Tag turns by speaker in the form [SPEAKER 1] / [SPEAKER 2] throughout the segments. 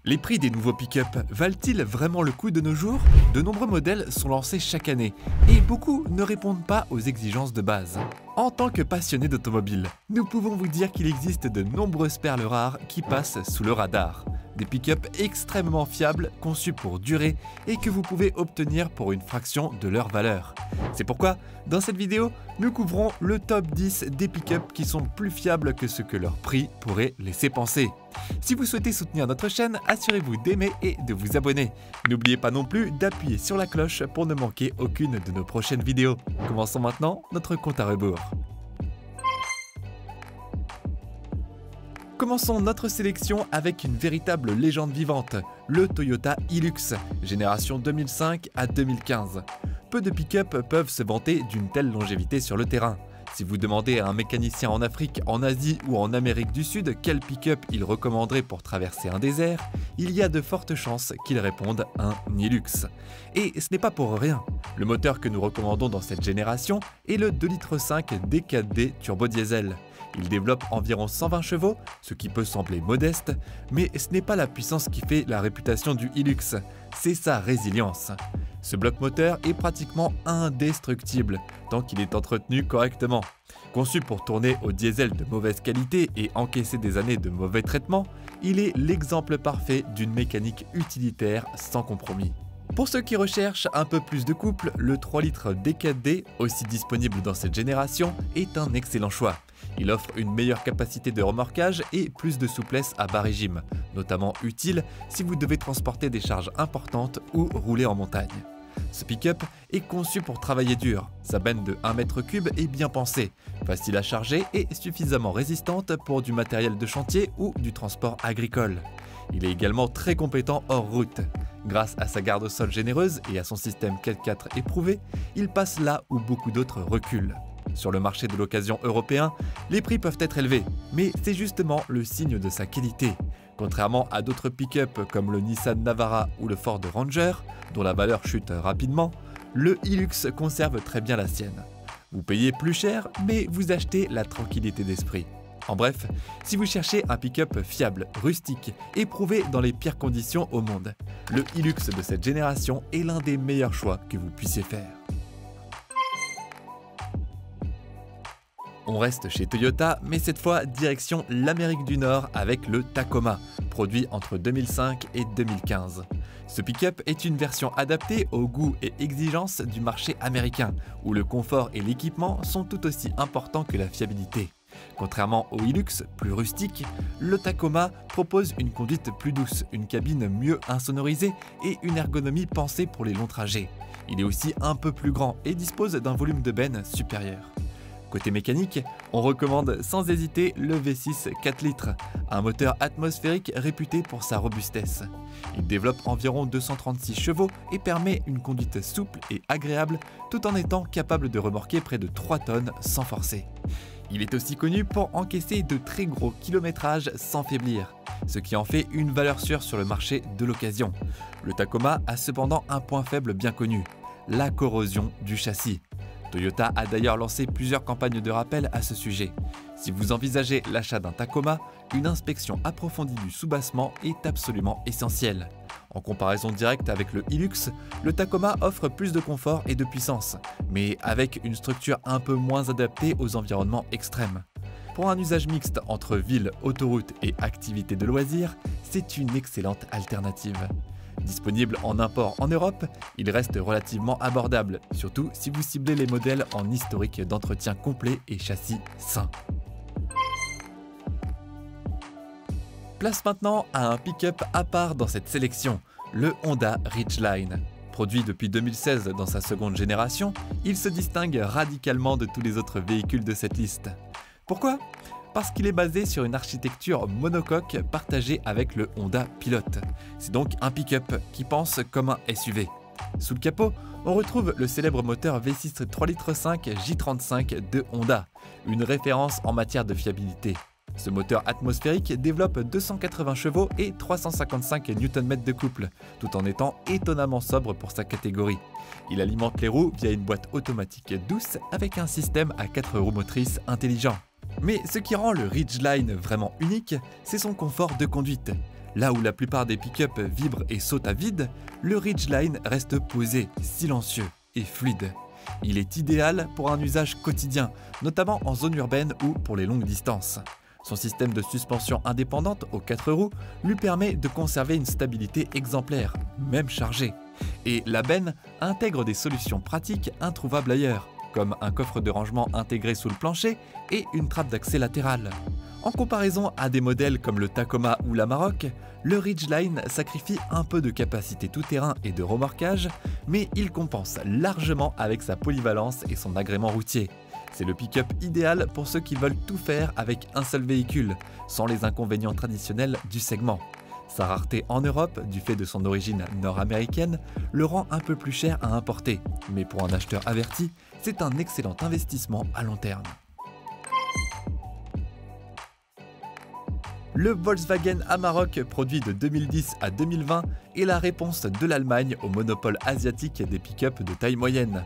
[SPEAKER 1] Les prix des nouveaux pick-up valent-ils vraiment le coup de nos jours? De nombreux modèles sont lancés chaque année et beaucoup ne répondent pas aux exigences de base. En tant que passionnés d'automobile, nous pouvons vous dire qu'il existe de nombreuses perles rares qui passent sous le radar. Des pick-up extrêmement fiables, conçus pour durer et que vous pouvez obtenir pour une fraction de leur valeur. C'est pourquoi, dans cette vidéo, nous couvrons le top 10 des pick-up qui sont plus fiables que ce que leur prix pourrait laisser penser. Si vous souhaitez soutenir notre chaîne, assurez-vous d'aimer et de vous abonner. N'oubliez pas non plus d'appuyer sur la cloche pour ne manquer aucune de nos prochaines vidéos. Commençons maintenant notre compte à rebours. Commençons notre sélection avec une véritable légende vivante, le Toyota Hilux, génération 2005 à 2015. Peu de pick-up peuvent se vanter d'une telle longévité sur le terrain. Si vous demandez à un mécanicien en Afrique, en Asie ou en Amérique du Sud quel pick-up il recommanderait pour traverser un désert, il y a de fortes chances qu'il réponde un Hilux. Et ce n'est pas pour rien. Le moteur que nous recommandons dans cette génération est le 2,5 litres D4D turbo diesel. Il développe environ 120 chevaux, ce qui peut sembler modeste, mais ce n'est pas la puissance qui fait la réputation du Hilux, c'est sa résilience. Ce bloc moteur est pratiquement indestructible, tant qu'il est entretenu correctement. Conçu pour tourner au diesel de mauvaise qualité et encaisser des années de mauvais traitement, il est l'exemple parfait d'une mécanique utilitaire sans compromis. Pour ceux qui recherchent un peu plus de couple, le 3 litres D4D, aussi disponible dans cette génération, est un excellent choix. Il offre une meilleure capacité de remorquage et plus de souplesse à bas régime, notamment utile si vous devez transporter des charges importantes ou rouler en montagne. Ce pick-up est conçu pour travailler dur. Sa benne de 1 m3 est bien pensée, facile à charger et suffisamment résistante pour du matériel de chantier ou du transport agricole. Il est également très compétent hors route. Grâce à sa garde au sol généreuse et à son système 4x4 éprouvé, il passe là où beaucoup d'autres reculent. Sur le marché de l'occasion européen, les prix peuvent être élevés, mais c'est justement le signe de sa qualité. Contrairement à d'autres pick-up comme le Nissan Navara ou le Ford Ranger, dont la valeur chute rapidement, le Hilux conserve très bien la sienne. Vous payez plus cher, mais vous achetez la tranquillité d'esprit. En bref, si vous cherchez un pick-up fiable, rustique, éprouvé dans les pires conditions au monde, le Hilux de cette génération est l'un des meilleurs choix que vous puissiez faire. On reste chez Toyota, mais cette fois direction l'Amérique du Nord avec le Tacoma, produit entre 2005 et 2015. Ce pick-up est une version adaptée aux goûts et exigences du marché américain, où le confort et l'équipement sont tout aussi importants que la fiabilité. Contrairement au Hilux, plus rustique, le Tacoma propose une conduite plus douce, une cabine mieux insonorisée et une ergonomie pensée pour les longs trajets. Il est aussi un peu plus grand et dispose d'un volume de benne supérieur. Côté mécanique, on recommande sans hésiter le V6 4 litres, un moteur atmosphérique réputé pour sa robustesse. Il développe environ 236 chevaux et permet une conduite souple et agréable tout en étant capable de remorquer près de 3 tonnes sans forcer. Il est aussi connu pour encaisser de très gros kilométrages sans faiblir, ce qui en fait une valeur sûre sur le marché de l'occasion. Le Tacoma a cependant un point faible bien connu, la corrosion du châssis. Toyota a d'ailleurs lancé plusieurs campagnes de rappel à ce sujet. Si vous envisagez l'achat d'un Tacoma, une inspection approfondie du soubassement est absolument essentielle. En comparaison directe avec le Hilux, le Tacoma offre plus de confort et de puissance, mais avec une structure un peu moins adaptée aux environnements extrêmes. Pour un usage mixte entre ville, autoroute et activités de loisirs, c'est une excellente alternative. Disponible en import en Europe, il reste relativement abordable, surtout si vous ciblez les modèles en historique d'entretien complet et châssis sain. Place maintenant à un pick-up à part dans cette sélection, le Honda Ridgeline. Produit depuis 2016 dans sa seconde génération, il se distingue radicalement de tous les autres véhicules de cette liste. Pourquoi ? Parce qu'il est basé sur une architecture monocoque partagée avec le Honda Pilot. C'est donc un pick-up qui pense comme un SUV. Sous le capot, on retrouve le célèbre moteur V6 3,5 litres J35 de Honda, une référence en matière de fiabilité. Ce moteur atmosphérique développe 280 chevaux et 355 Nm de couple, tout en étant étonnamment sobre pour sa catégorie. Il alimente les roues via une boîte automatique douce avec un système à 4 roues motrices intelligent. Mais ce qui rend le Ridgeline vraiment unique, c'est son confort de conduite. Là où la plupart des pick-up vibrent et sautent à vide, le Ridgeline reste posé, silencieux et fluide. Il est idéal pour un usage quotidien, notamment en zone urbaine ou pour les longues distances. Son système de suspension indépendante aux 4 roues lui permet de conserver une stabilité exemplaire, même chargée. Et la benne intègre des solutions pratiques introuvables ailleurs, comme un coffre de rangement intégré sous le plancher et une trappe d'accès latérale. En comparaison à des modèles comme le Tacoma ou l'Amarok, le Ridgeline sacrifie un peu de capacité tout-terrain et de remorquage, mais il compense largement avec sa polyvalence et son agrément routier. C'est le pick-up idéal pour ceux qui veulent tout faire avec un seul véhicule, sans les inconvénients traditionnels du segment. Sa rareté en Europe, du fait de son origine nord-américaine, le rend un peu plus cher à importer, mais pour un acheteur averti, c'est un excellent investissement à long terme. Le Volkswagen Amarok, produit de 2010 à 2020, est la réponse de l'Allemagne au monopole asiatique des pick-up de taille moyenne.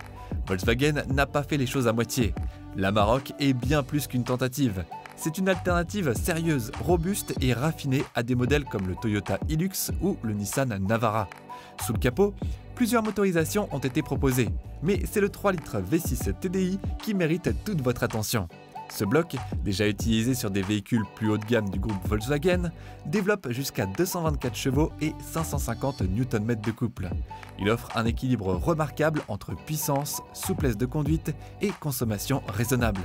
[SPEAKER 1] Volkswagen n'a pas fait les choses à moitié. L'Amarok est bien plus qu'une tentative. C'est une alternative sérieuse, robuste et raffinée à des modèles comme le Toyota Hilux ou le Nissan Navara. Sous le capot, plusieurs motorisations ont été proposées, mais c'est le 3 litres V6 TDI qui mérite toute votre attention. Ce bloc, déjà utilisé sur des véhicules plus haut de gamme du groupe Volkswagen, développe jusqu'à 224 chevaux et 550 Nm de couple. Il offre un équilibre remarquable entre puissance, souplesse de conduite et consommation raisonnable.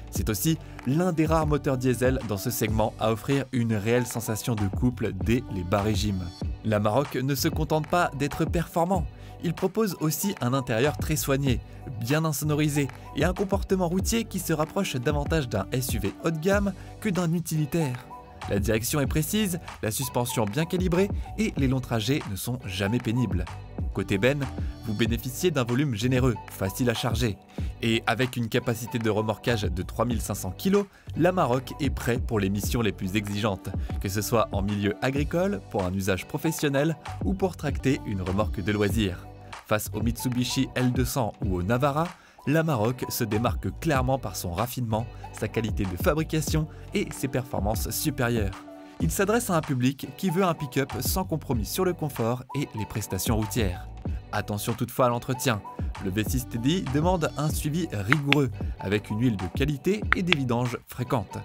[SPEAKER 1] C'est aussi l'un des rares moteurs diesel dans ce segment à offrir une réelle sensation de couple dès les bas régimes. L'Amarok ne se contente pas d'être performant. Il propose aussi un intérieur très soigné, bien insonorisé et un comportement routier qui se rapproche davantage d'un SUV haut de gamme que d'un utilitaire. La direction est précise, la suspension bien calibrée et les longs trajets ne sont jamais pénibles. Côté benne, vous bénéficiez d'un volume généreux, facile à charger. Et avec une capacité de remorquage de 3500 kg, l'Amarok est prêt pour les missions les plus exigeantes, que ce soit en milieu agricole, pour un usage professionnel ou pour tracter une remorque de loisirs. Face au Mitsubishi L200 ou au Navara, l'Amarok se démarque clairement par son raffinement, sa qualité de fabrication et ses performances supérieures. Il s'adresse à un public qui veut un pick-up sans compromis sur le confort et les prestations routières. Attention toutefois à l'entretien, le V6 TDI demande un suivi rigoureux, avec une huile de qualité et des vidanges fréquentes.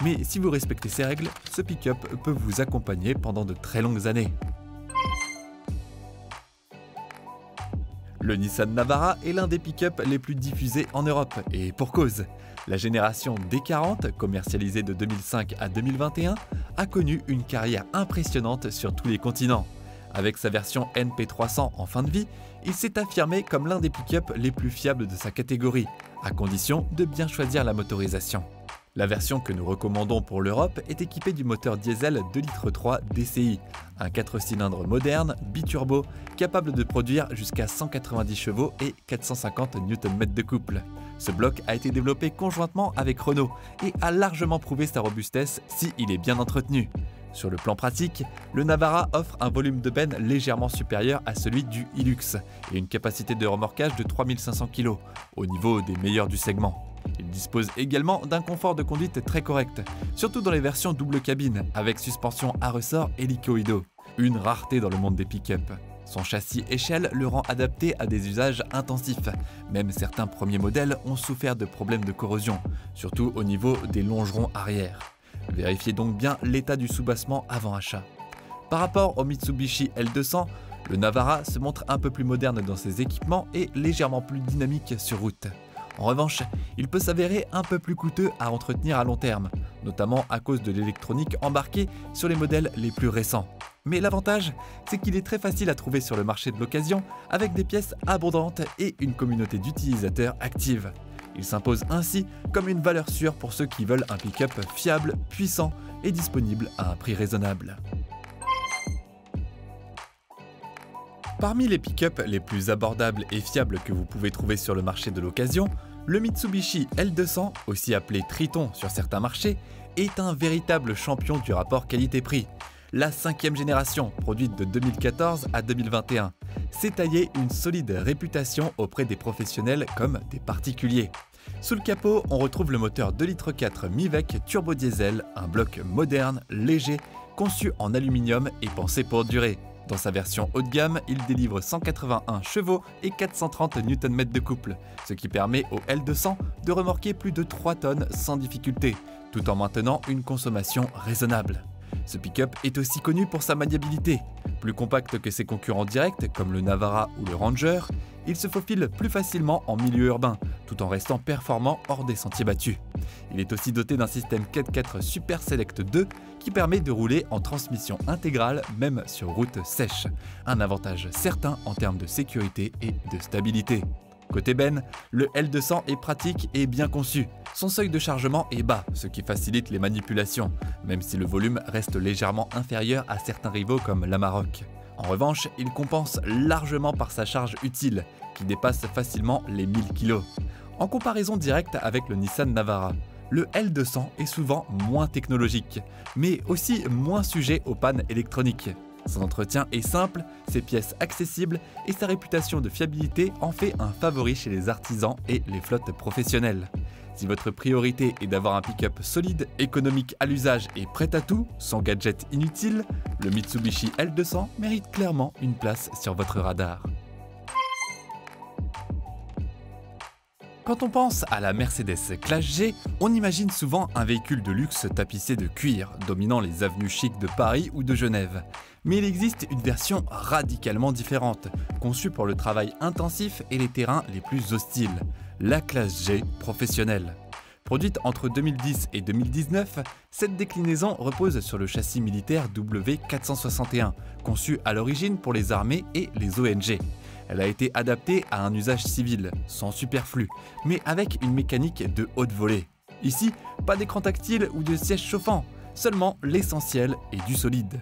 [SPEAKER 1] Mais si vous respectez ces règles, ce pick-up peut vous accompagner pendant de très longues années. Le Nissan Navara est l'un des pick-up les plus diffusés en Europe, et pour cause. La génération D40, commercialisée de 2005 à 2021, a connu une carrière impressionnante sur tous les continents. Avec sa version NP300 en fin de vie, il s'est affirmé comme l'un des pick-up les plus fiables de sa catégorie, à condition de bien choisir la motorisation. La version que nous recommandons pour l'Europe est équipée du moteur diesel 2,3 litres DCI, un 4 cylindres moderne, biturbo, capable de produire jusqu'à 190 chevaux et 450 Nm de couple. Ce bloc a été développé conjointement avec Renault et a largement prouvé sa robustesse s'il est bien entretenu. Sur le plan pratique, le Navara offre un volume de benne légèrement supérieur à celui du Hilux et une capacité de remorquage de 3500 kg, au niveau des meilleurs du segment. Il dispose également d'un confort de conduite très correct, surtout dans les versions double cabine avec suspension à ressort hélicoïdaux, une rareté dans le monde des pick-up. Son châssis échelle le rend adapté à des usages intensifs. Même certains premiers modèles ont souffert de problèmes de corrosion, surtout au niveau des longerons arrière. Vérifiez donc bien l'état du soubassement avant achat. Par rapport au Mitsubishi L200, le Navara se montre un peu plus moderne dans ses équipements et légèrement plus dynamique sur route. En revanche, il peut s'avérer un peu plus coûteux à entretenir à long terme, notamment à cause de l'électronique embarquée sur les modèles les plus récents. Mais l'avantage, c'est qu'il est très facile à trouver sur le marché de l'occasion avec des pièces abondantes et une communauté d'utilisateurs active. Il s'impose ainsi comme une valeur sûre pour ceux qui veulent un pick-up fiable, puissant et disponible à un prix raisonnable. Parmi les pick-up les plus abordables et fiables que vous pouvez trouver sur le marché de l'occasion, le Mitsubishi L200, aussi appelé Triton sur certains marchés, est un véritable champion du rapport qualité-prix. La 5e génération, produite de 2014 à 2021, s'est taillée une solide réputation auprès des professionnels comme des particuliers. Sous le capot, on retrouve le moteur 2,4 litres Mi-VEC turbo diesel, un bloc moderne, léger, conçu en aluminium et pensé pour durer. Dans sa version haut de gamme, il délivre 181 chevaux et 430 Nm de couple, ce qui permet au L200 de remorquer plus de 3 tonnes sans difficulté, tout en maintenant une consommation raisonnable. Ce pick-up est aussi connu pour sa maniabilité. Plus compact que ses concurrents directs comme le Navara ou le Ranger, il se faufile plus facilement en milieu urbain, tout en restant performant hors des sentiers battus. Il est aussi doté d'un système 4x4 Super Select 2 qui permet de rouler en transmission intégrale même sur route sèche, un avantage certain en termes de sécurité et de stabilité. Côté benne, le L200 est pratique et bien conçu. Son seuil de chargement est bas, ce qui facilite les manipulations, même si le volume reste légèrement inférieur à certains rivaux comme l'Amarok. En revanche, il compense largement par sa charge utile, qui dépasse facilement les 1000 kg. En comparaison directe avec le Nissan Navara, le L200 est souvent moins technologique, mais aussi moins sujet aux pannes électroniques. Son entretien est simple, ses pièces accessibles et sa réputation de fiabilité en fait un favori chez les artisans et les flottes professionnelles. Si votre priorité est d'avoir un pick-up solide, économique à l'usage et prêt à tout, sans gadgets inutiles, le Mitsubishi L200 mérite clairement une place sur votre radar. Quand on pense à la Mercedes Classe G, on imagine souvent un véhicule de luxe tapissé de cuir, dominant les avenues chics de Paris ou de Genève. Mais il existe une version radicalement différente, conçue pour le travail intensif et les terrains les plus hostiles, la Classe G professionnelle. Produite entre 2010 et 2019, cette déclinaison repose sur le châssis militaire W461, conçu à l'origine pour les armées et les ONG. Elle a été adaptée à un usage civil, sans superflu, mais avec une mécanique de haute volée. Ici, pas d'écran tactile ou de siège chauffant, seulement l'essentiel et du solide.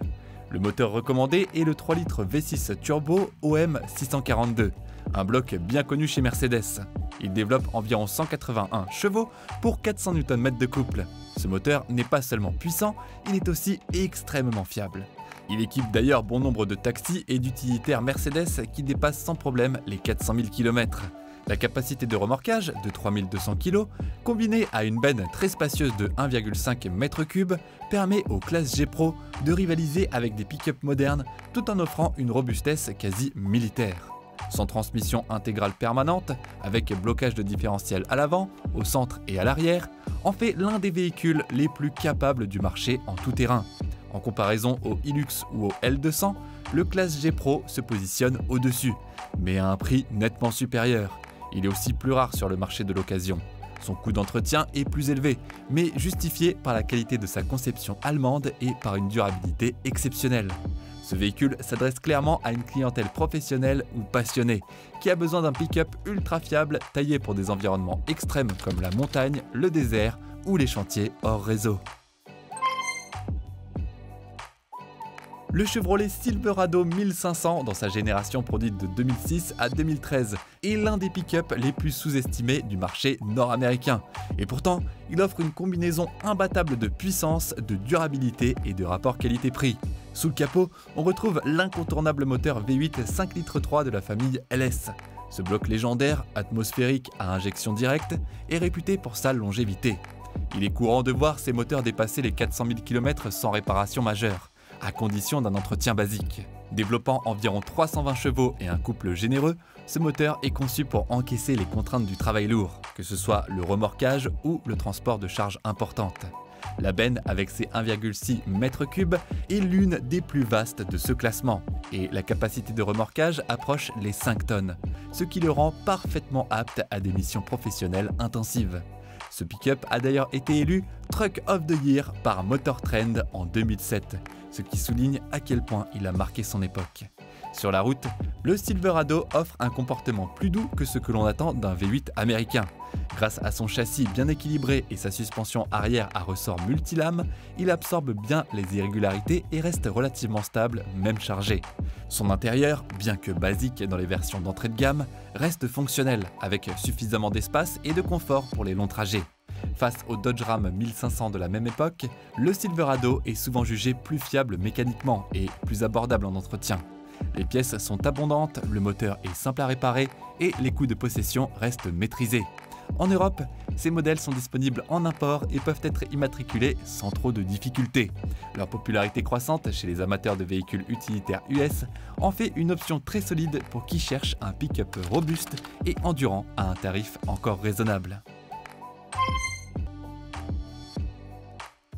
[SPEAKER 1] Le moteur recommandé est le 3 litres V6 Turbo OM 642, un bloc bien connu chez Mercedes. Il développe environ 181 chevaux pour 400 Nm de couple. Ce moteur n'est pas seulement puissant, il est aussi extrêmement fiable. Il équipe d'ailleurs bon nombre de taxis et d'utilitaires Mercedes qui dépassent sans problème les 400 000 km. La capacité de remorquage de 3200 kg, combinée à une benne très spacieuse de 1,5 m3, permet aux classes G Pro de rivaliser avec des pick-up modernes tout en offrant une robustesse quasi militaire. Son transmission intégrale permanente, avec blocage de différentiel à l'avant, au centre et à l'arrière, en fait l'un des véhicules les plus capables du marché en tout terrain. En comparaison au Hilux ou au L200, le Classe G Pro se positionne au-dessus, mais à un prix nettement supérieur. Il est aussi plus rare sur le marché de l'occasion. Son coût d'entretien est plus élevé, mais justifié par la qualité de sa conception allemande et par une durabilité exceptionnelle. Ce véhicule s'adresse clairement à une clientèle professionnelle ou passionnée, qui a besoin d'un pick-up ultra fiable taillé pour des environnements extrêmes comme la montagne, le désert ou les chantiers hors réseau. Le Chevrolet Silverado 1500 dans sa génération produite de 2006 à 2013 est l'un des pick-up les plus sous-estimés du marché nord-américain. Et pourtant, il offre une combinaison imbattable de puissance, de durabilité et de rapport qualité-prix. Sous le capot, on retrouve l'incontournable moteur V8 5,3 litres de la famille LS. Ce bloc légendaire, atmosphérique à injection directe, est réputé pour sa longévité. Il est courant de voir ces moteurs dépasser les 400 000 km sans réparation majeure, à condition d'un entretien basique. Développant environ 320 chevaux et un couple généreux, ce moteur est conçu pour encaisser les contraintes du travail lourd, que ce soit le remorquage ou le transport de charges importantes. La benne, avec ses 1,6 m3, est l'une des plus vastes de ce classement, et la capacité de remorquage approche les 5 tonnes, ce qui le rend parfaitement apte à des missions professionnelles intensives. Ce pick-up a d'ailleurs été élu Truck of the Year par Motor Trend en 2007, ce qui souligne à quel point il a marqué son époque. Sur la route, le Silverado offre un comportement plus doux que ce que l'on attend d'un V8 américain. Grâce à son châssis bien équilibré et sa suspension arrière à ressort multilames, il absorbe bien les irrégularités et reste relativement stable, même chargé. Son intérieur, bien que basique dans les versions d'entrée de gamme, reste fonctionnel, avec suffisamment d'espace et de confort pour les longs trajets. Face au Dodge Ram 1500 de la même époque, le Silverado est souvent jugé plus fiable mécaniquement et plus abordable en entretien. Les pièces sont abondantes, le moteur est simple à réparer et les coûts de possession restent maîtrisés. En Europe, ces modèles sont disponibles en import et peuvent être immatriculés sans trop de difficultés. Leur popularité croissante chez les amateurs de véhicules utilitaires US en fait une option très solide pour qui cherche un pick-up robuste et endurant à un tarif encore raisonnable.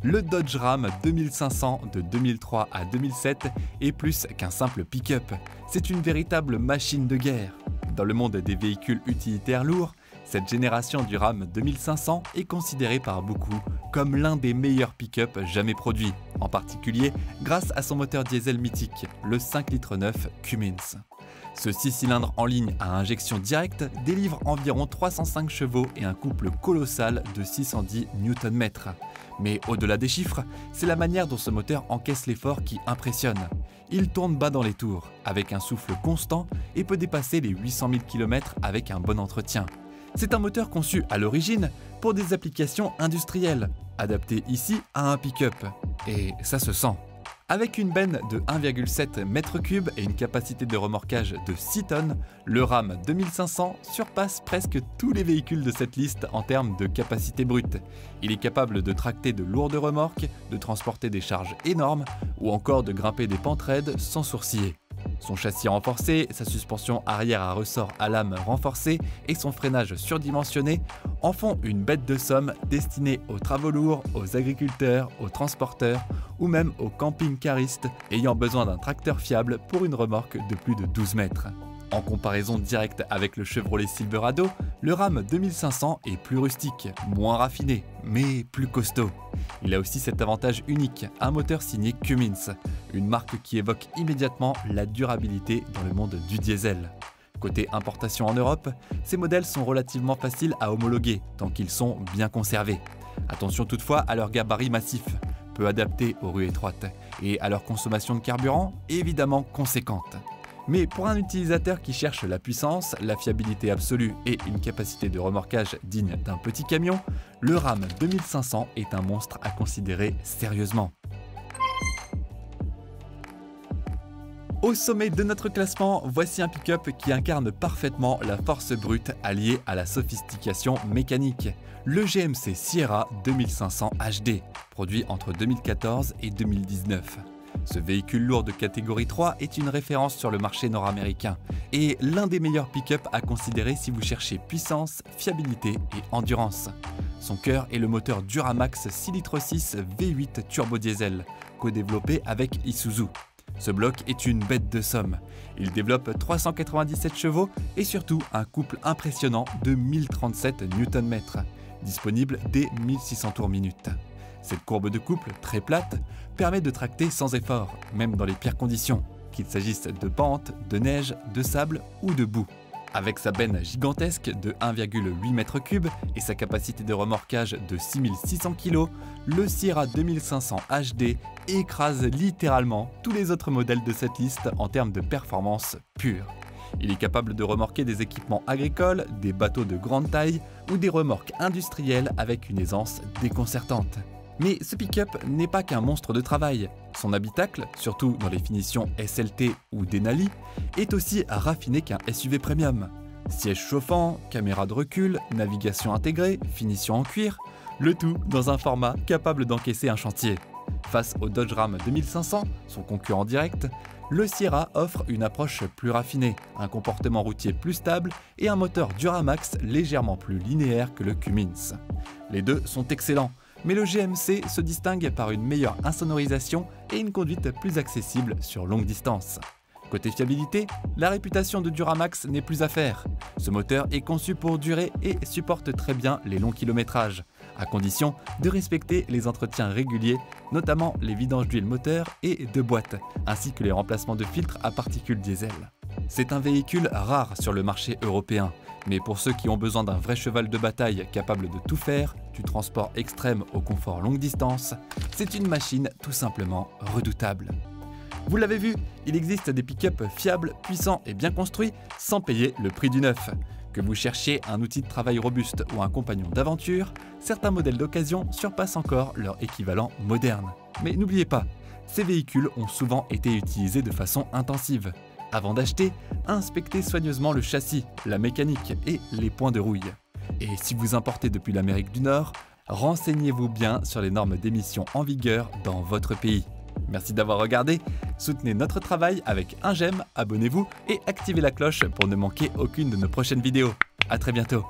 [SPEAKER 1] Le Dodge Ram 2500 de 2003 à 2007 est plus qu'un simple pick-up, c'est une véritable machine de guerre. Dans le monde des véhicules utilitaires lourds, cette génération du Ram 2500 est considérée par beaucoup comme l'un des meilleurs pick-up jamais produits, en particulier grâce à son moteur diesel mythique, le 5,9 litres Cummins. Ce 6 cylindres en ligne à injection directe délivre environ 305 chevaux et un couple colossal de 610 Nm. Mais au-delà des chiffres, c'est la manière dont ce moteur encaisse l'effort qui impressionne. Il tourne bas dans les tours, avec un souffle constant et peut dépasser les 800 000 km avec un bon entretien. C'est un moteur conçu à l'origine pour des applications industrielles, adapté ici à un pick-up. Et ça se sent. Avec une benne de 1,7 m3 et une capacité de remorquage de 6 tonnes, le Ram 2500 surpasse presque tous les véhicules de cette liste en termes de capacité brute. Il est capable de tracter de lourdes remorques, de transporter des charges énormes ou encore de grimper des pentes raides sans sourciller. Son châssis renforcé, sa suspension arrière à ressort à lame renforcée et son freinage surdimensionné en font une bête de somme destinée aux travaux lourds, aux agriculteurs, aux transporteurs ou même aux camping-caristes ayant besoin d'un tracteur fiable pour une remorque de plus de 12 mètres. En comparaison directe avec le Chevrolet Silverado, le Ram 2500 est plus rustique, moins raffiné, mais plus costaud. Il a aussi cet avantage unique, un moteur signé Cummins, une marque qui évoque immédiatement la durabilité dans le monde du diesel. Côté importation en Europe, ces modèles sont relativement faciles à homologuer, tant qu'ils sont bien conservés. Attention toutefois à leur gabarit massif, peu adapté aux rues étroites, et à leur consommation de carburant évidemment conséquente. Mais pour un utilisateur qui cherche la puissance, la fiabilité absolue et une capacité de remorquage digne d'un petit camion, le Ram 2500 est un monstre à considérer sérieusement. Au sommet de notre classement, voici un pick-up qui incarne parfaitement la force brute alliée à la sophistication mécanique. Le GMC Sierra 2500 HD, produit entre 2014 et 2019. Ce véhicule lourd de catégorie 3 est une référence sur le marché nord-américain et l'un des meilleurs pick-up à considérer si vous cherchez puissance, fiabilité et endurance. Son cœur est le moteur Duramax 6,6 litres V8 turbo diesel, co-développé avec Isuzu. Ce bloc est une bête de somme. Il développe 397 chevaux et surtout un couple impressionnant de 1037 Nm, disponible dès 1600 tours minute. Cette courbe de couple, très plate, permet de tracter sans effort, même dans les pires conditions, qu'il s'agisse de pente, de neige, de sable ou de boue. Avec sa benne gigantesque de 1,8 m3 et sa capacité de remorquage de 6600 kg, le Sierra 2500 HD écrase littéralement tous les autres modèles de cette liste en termes de performance pure. Il est capable de remorquer des équipements agricoles, des bateaux de grande taille ou des remorques industrielles avec une aisance déconcertante. Mais ce pick-up n'est pas qu'un monstre de travail. Son habitacle, surtout dans les finitions SLT ou Denali, est aussi raffiné qu'un SUV premium. Siège chauffant, caméra de recul, navigation intégrée, finition en cuir, le tout dans un format capable d'encaisser un chantier. Face au Dodge Ram 2500, son concurrent direct, le Sierra offre une approche plus raffinée, un comportement routier plus stable et un moteur Duramax légèrement plus linéaire que le Cummins. Les deux sont excellents, mais le GMC se distingue par une meilleure insonorisation et une conduite plus accessible sur longue distance. Côté fiabilité, la réputation de Duramax n'est plus à faire. Ce moteur est conçu pour durer et supporte très bien les longs kilométrages, à condition de respecter les entretiens réguliers, notamment les vidanges d'huile moteur et de boîte, ainsi que les remplacements de filtres à particules diesel. C'est un véhicule rare sur le marché européen, mais pour ceux qui ont besoin d'un vrai cheval de bataille capable de tout faire, du transport extrême au confort longue distance, c'est une machine tout simplement redoutable. Vous l'avez vu, il existe des pick-up fiables, puissants et bien construits sans payer le prix du neuf. Que vous cherchiez un outil de travail robuste ou un compagnon d'aventure, certains modèles d'occasion surpassent encore leur équivalent moderne. Mais n'oubliez pas, ces véhicules ont souvent été utilisés de façon intensive. Avant d'acheter, inspectez soigneusement le châssis, la mécanique et les points de rouille. Et si vous importez depuis l'Amérique du Nord, renseignez-vous bien sur les normes d'émission en vigueur dans votre pays. Merci d'avoir regardé, soutenez notre travail avec un j'aime, abonnez-vous et activez la cloche pour ne manquer aucune de nos prochaines vidéos. À très bientôt.